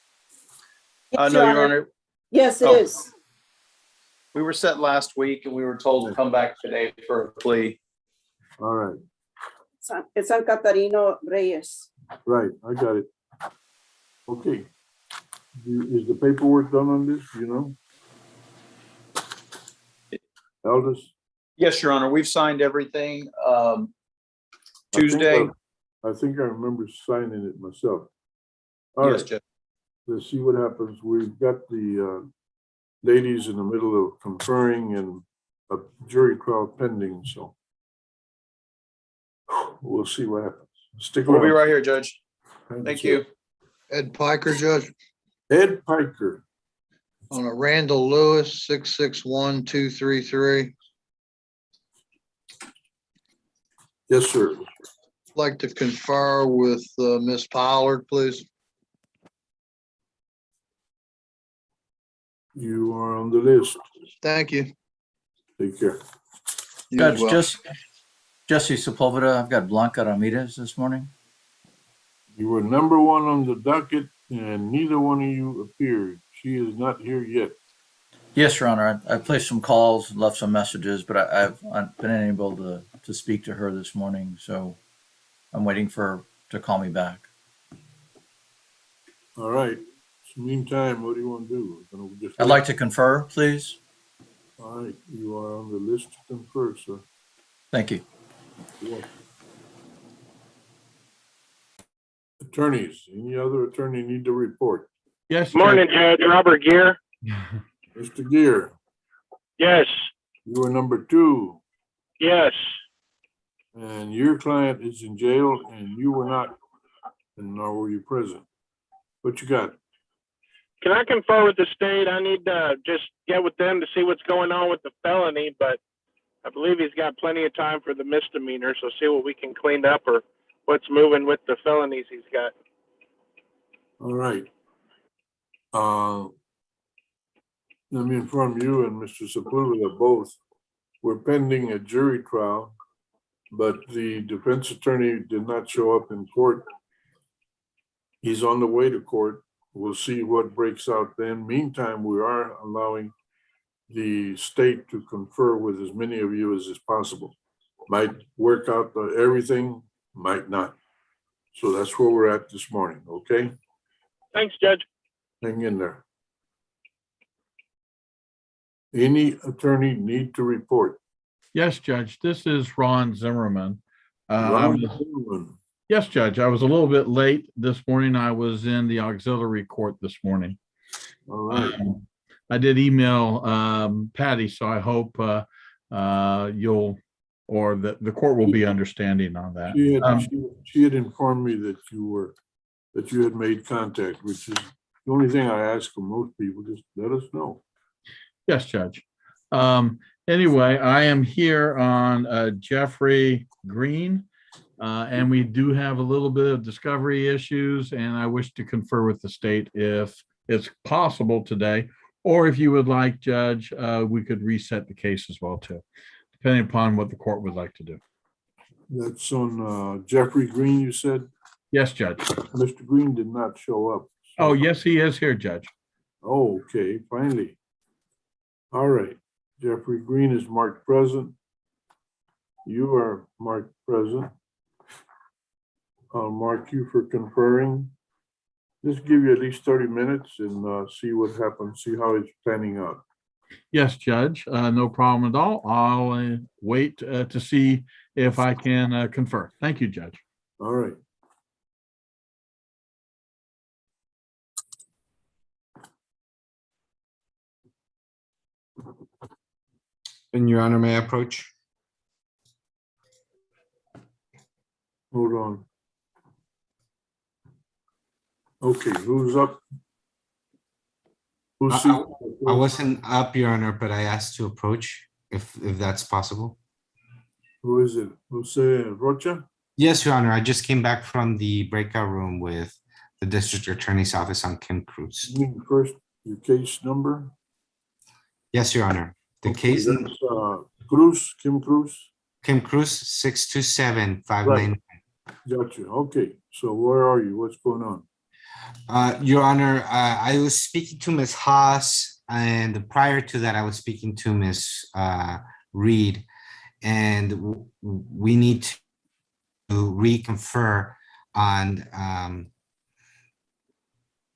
No, Your Honor. Yes, it is. We were set last week and we were told to come back today for a plea. All right. It's San Catarino Reyes. Right, I got it. Okay. Is the paperwork done on this, you know? Aldous? Yes, Your Honor. We've signed everything. Tuesday. I think I remember signing it myself. All Yes, right. Judge. Let's see what happens. We've got the ladies in the middle of conferring and a jury trial pending, so we'll see what happens. Stick around. We'll be right here, Judge. Thank sir. you. Ed Piker, Judge, Ed Piker. on a Randall Lewis, 661-233. Yes, sir. Like to confer with Ms. Pollard, please. You are on the list. Thank you. Take care. You as Judge, well. Jesse Sepulveda, I've got Blanca Ramirez this morning. You were number one on the docket and neither one of you appeared. She is not here yet. Yes, Your Honor. I placed some calls, left some messages, but I've been unable to speak to her this morning. So I'm waiting for her to call me back. All right. So meantime, what do you want to do? We're gonna just I'd like to confer, please. All right. You are on the list to confer, sir. Thank you. You're welcome. Attorneys, any other attorney need to report? Yes. Morning, Judge. Robert Gear. Mr. Gear, Yes, you were number two yes. and your client is in jail and you were not, and nor were you present. What you got? Can I confer with the state? I need to just get with them to see what's going on with the felony, but I believe he's got plenty of time for the misdemeanor, so see what we can clean up or what's moving with the felonies he's got. All right. Let me inform you and Mr. Sepulveda both. We're pending a jury trial, but the defense attorney did not show up in court. He's on the way to court. We'll see what breaks out then. Meantime, we are allowing the state to confer with as many of you as is possible. Might work out everything, might not. So that's where we're at this morning, okay? Thanks, Judge. Hang in there. Any attorney need to report? Yes, Judge, this is Ron Zimmerman. I Ron was- Zimmerman. Yes, Judge, I was a little bit late this morning. I was in the auxiliary court this morning. All right. I did email Patty, so I hope you'll, or the court will be understanding on that. She had informed me that you had made contact, which is the only thing I ask of most people, just let us know. Yes, Judge. Anyway, I am here on Jeffrey Green. And we do have a little bit of discovery issues, and I wish to confer with the state if it's possible today, or if you would like, Judge, we could reset the case as well too, depending upon what the court would like to do. That's on Jeffrey Green, you said? Yes, Judge. Mr. Green did not show up. Oh, yes, he is here, Judge. Oh, okay, finally. All right, Jeffrey Green is marked present. You are marked present. I'll mark you for conferring. Just give you at least 30 minutes and see what happens, see how it's panning out. Yes, Judge, no problem at all. I'll wait to see if I can confer. Thank you, Judge. All right. And Your Honor, may I approach? Hold on. Okay, who's up? I wasn't up, Your Honor, but I asked to approach if that's possible. Who is it? Jose Rocha? Yes, Your Honor. I just came back from the breakout room with the District Attorney's Office on Kim Cruz. You mean first, your case number? Yes, Your Honor. The Okay, case. that's, Cruz, Kim Cruz? Kim Cruz, 627-599. Got you. Okay, so where are you? What's going on? Your Honor, I was speaking to Ms. Haas, and prior to that, I was speaking to Ms. Reed, and we need to reconfer on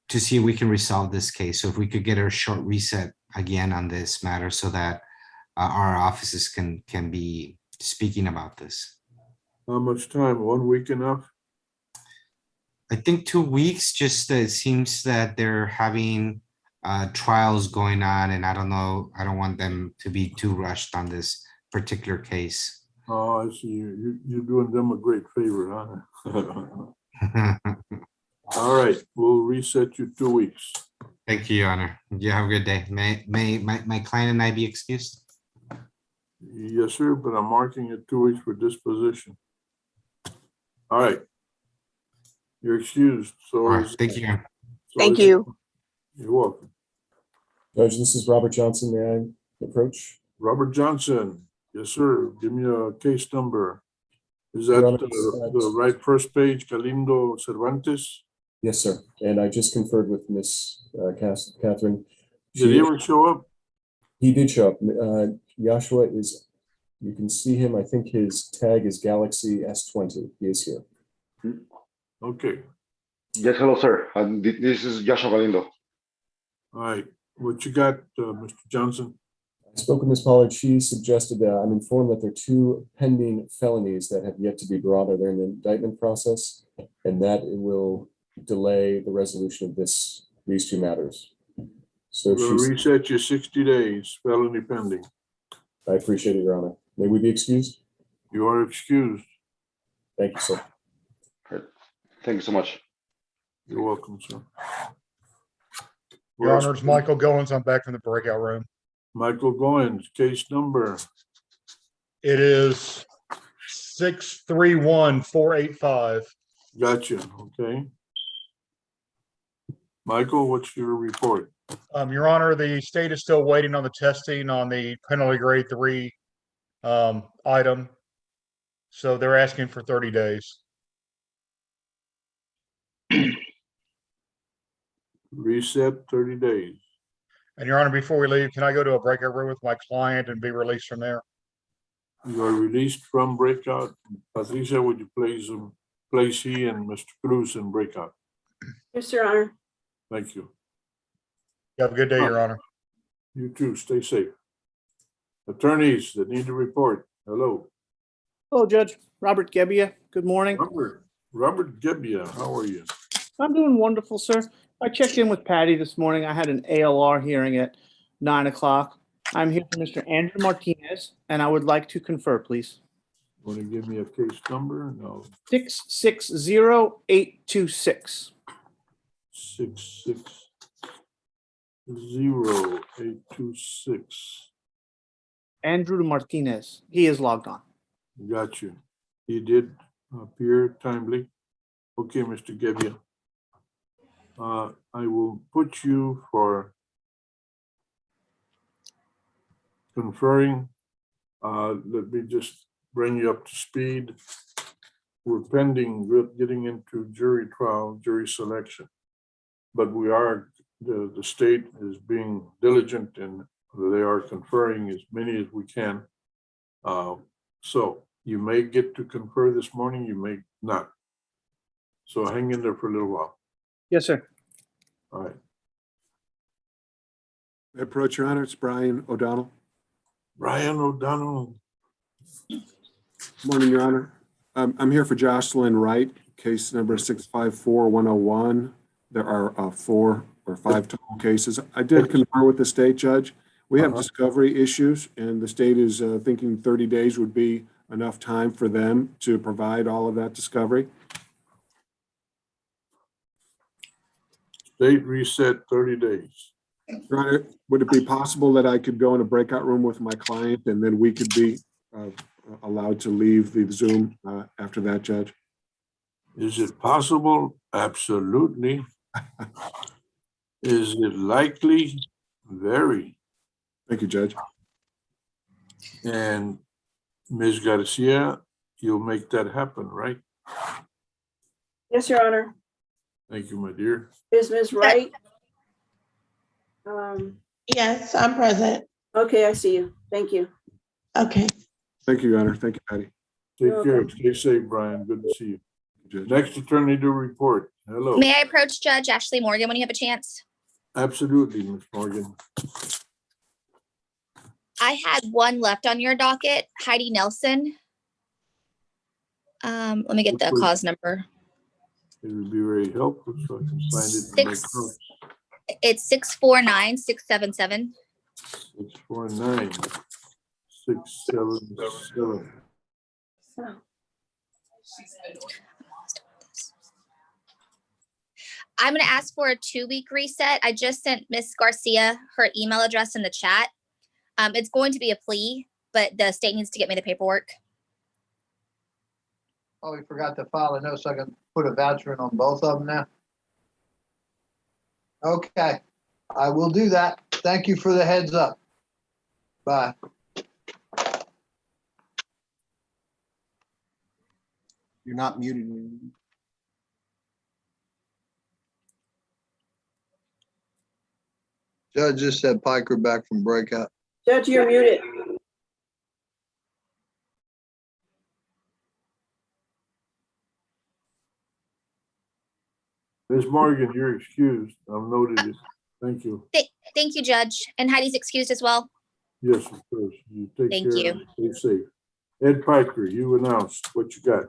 to see if we can resolve this case. So if we could get a short reset again on this matter so that our offices can be speaking about this. How much time? 1 week enough? I think 2 weeks, just it seems that they're having trials going on, and I don't know, I don't want them to be too rushed on this particular case. Oh, I see. You're doing them a great favor, huh? All right, we'll reset you 2 weeks. Thank you, Your Honor. You have a good day. May my client and I be excused? Yes, sir, but I'm marking it 2 weeks for disposition. All right. You're excused. So All right, thank you. Thank you. You're welcome. Judge, this is Robert Johnson. May I approach? Robert Johnson. Yes, sir. Give me a case number. Is that Your Honor, the right first page, Galindo Cervantes? Yes, sir. And I just conferred with Miss Catherine. Did he ever show up? He did show up. Joshua is, you can see him. I think his tag is Galaxy S20. He is here. Okay. Yes, hello, sir. This is Joshua Galindo. All right. What you got, Mr. Johnson? I spoke with Ms. Pollard. She suggested, I'm informed that there are 2 pending felonies that have yet to be brought. They're in the indictment process, and that it will delay the resolution of these 2 matters. So We'll reset you 60 days, felony pending. I appreciate it, Your Honor. May we be excused? You are excused. Thank you, sir. Thank you so much. You're welcome, sir. Your Honor, it's Michael Goins. I'm back from the breakout room. Michael Goins, case number. It is 631-485. Gotcha. Okay. Michael, what's your report? Your Honor, the state is still waiting on the testing on the penalty grade 3 item. So they're asking for 30 days. Reset 30 days. And Your Honor, before we leave, can I go to a breakout room with my client and be released from there? You are released from breakout. Patricia, would you place he and Mr. Cruz in breakout? Yes, Your Honor. Thank you. You have a good day, Your Honor. You too. Stay safe. Attorneys that need to report. Hello. Hello, Judge. Robert Gebbia. Good morning. Robert Gebbia, how are you? I'm doing wonderful, sir. I checked in with Patty this morning. I had an ALR hearing at 9 o'clock. I'm here for Mr. Andrew Martinez, and I would like to confer, please. Want to give me a case number? No. 660826. 660826. Andrew Martinez. He is logged on. Got you. He did appear timely. Okay, Mr. Gebbia. I will put you for conferring. Let me just bring you up to speed. We're pending getting into jury trial, jury selection. But we are, the state is being diligent and they are conferring as many as we can. So you may get to confer this morning, you may not. So hang in there for a little while. Yes, sir. All right. Approach, Your Honor. It's Brian O'Donnell. Brian O'Donnell. Morning, Your Honor. I'm here for Jocelyn Wright, case number 654101. There are 4 or 5 total cases. I did confer with the state judge. We have discovery issues, and the state is thinking 30 days would be enough time for them to provide all of that discovery. State reset 30 days. Your Honor, would it be possible that I could go in a breakout room with my client and then we could be allowed to leave the Zoom after that, Judge? Is it possible? Absolutely. Is it likely? Very. Thank you, Judge. And Ms. Garcia, you'll make that happen, right? Yes, Your Honor. Thank you, my dear. Is Ms. Wright? Yes, I'm present. Okay, I see you. Thank you. Okay. Thank you, Your Honor. Thank you, Patty. Take You're care. welcome. Stay safe, Brian. Good to see you. Next attorney to report. Hello. May I approach Judge Ashley Morgan when you have a chance? Absolutely, Ms. Morgan. I had one left on your docket, Heidi Nelson. Let me get the cause number. It would be very helpful so I can find it in my notes. It's 649677. 649677. I'm going to ask for a 2-week reset. I just sent Miss Garcia her email address in the chat. It's going to be a plea, but the state needs to get me the paperwork. Oh, we forgot to file a note so I can put a voucher in on both of them now. Okay, I will do that. Thank you for the heads up. Bye. You're not muted. Judge just said Piker back from breakout. Judge, you're muted. Ms. Morgan, you're excused. I've noted it. Thank you. Thank you, Judge. And Heidi's excused as well. Yes, of course. You take Thank care. you. And stay safe. Ed Piker, you announced what you got.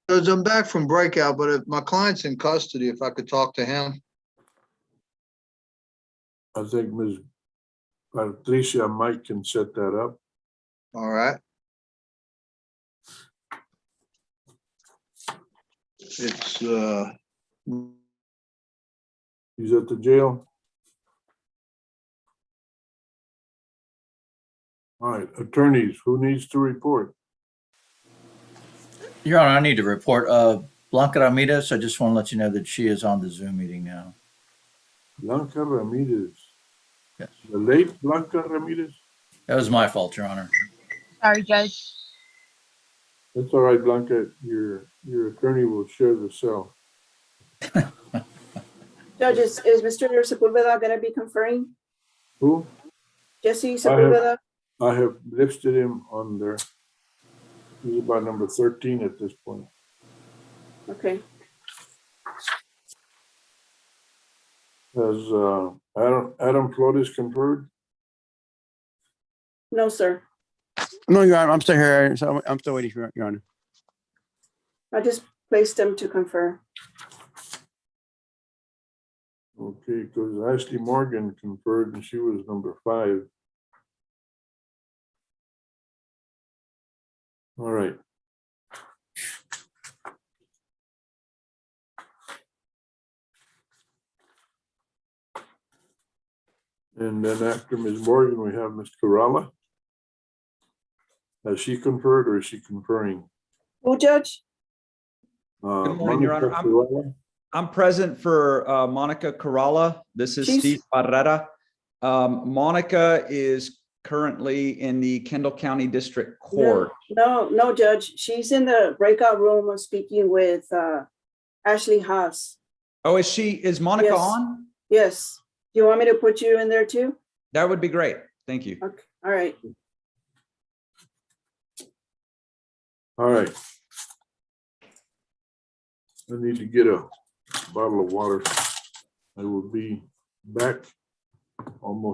Judge, I'm back from breakout, but if my client's in custody, if I could talk to him. I think Ms. Patricia Mike can set that up. All right. It's He's at the jail. All right, attorneys, who needs to report? Your Honor, I need to report. Blanca Ramirez, I just want to let you know that she is on the Zoom meeting now. Blanca Ramirez. Yes. The late Blanca Ramirez? That was my fault, Your Honor. Sorry, Judge. That's all right, Blanca. Your attorney will share the cell. Judge, is Mr. Sepulveda going to be conferring? Who? Jesse Sepulveda? I have listed him on there. He's about number 13 at this point. Okay. Has Adam Flores conferred? No, sir. No, Your Honor, I'm still here. So I'm still waiting for Your Honor. I just placed them to confer. Okay, because Ashley Morgan conferred and she was number 5. All right. And then after Ms. Morgan, we have Ms. Kerala. Has she conferred or is she conferring? Who, Judge? Good morning, Your Monica Honor. Kerala? I'm present for Monica Corrala. This is Steve Barrera. Monica is currently in the Kendall County District Court. No, Judge. She's in the breakout room speaking with Ashley Haas. Oh, is Monica Yes. on? Yes. Do you want me to put you in there too? That would be great. Thank you. Okay. All right. All right. I need to get a bottle of water. I will be back almost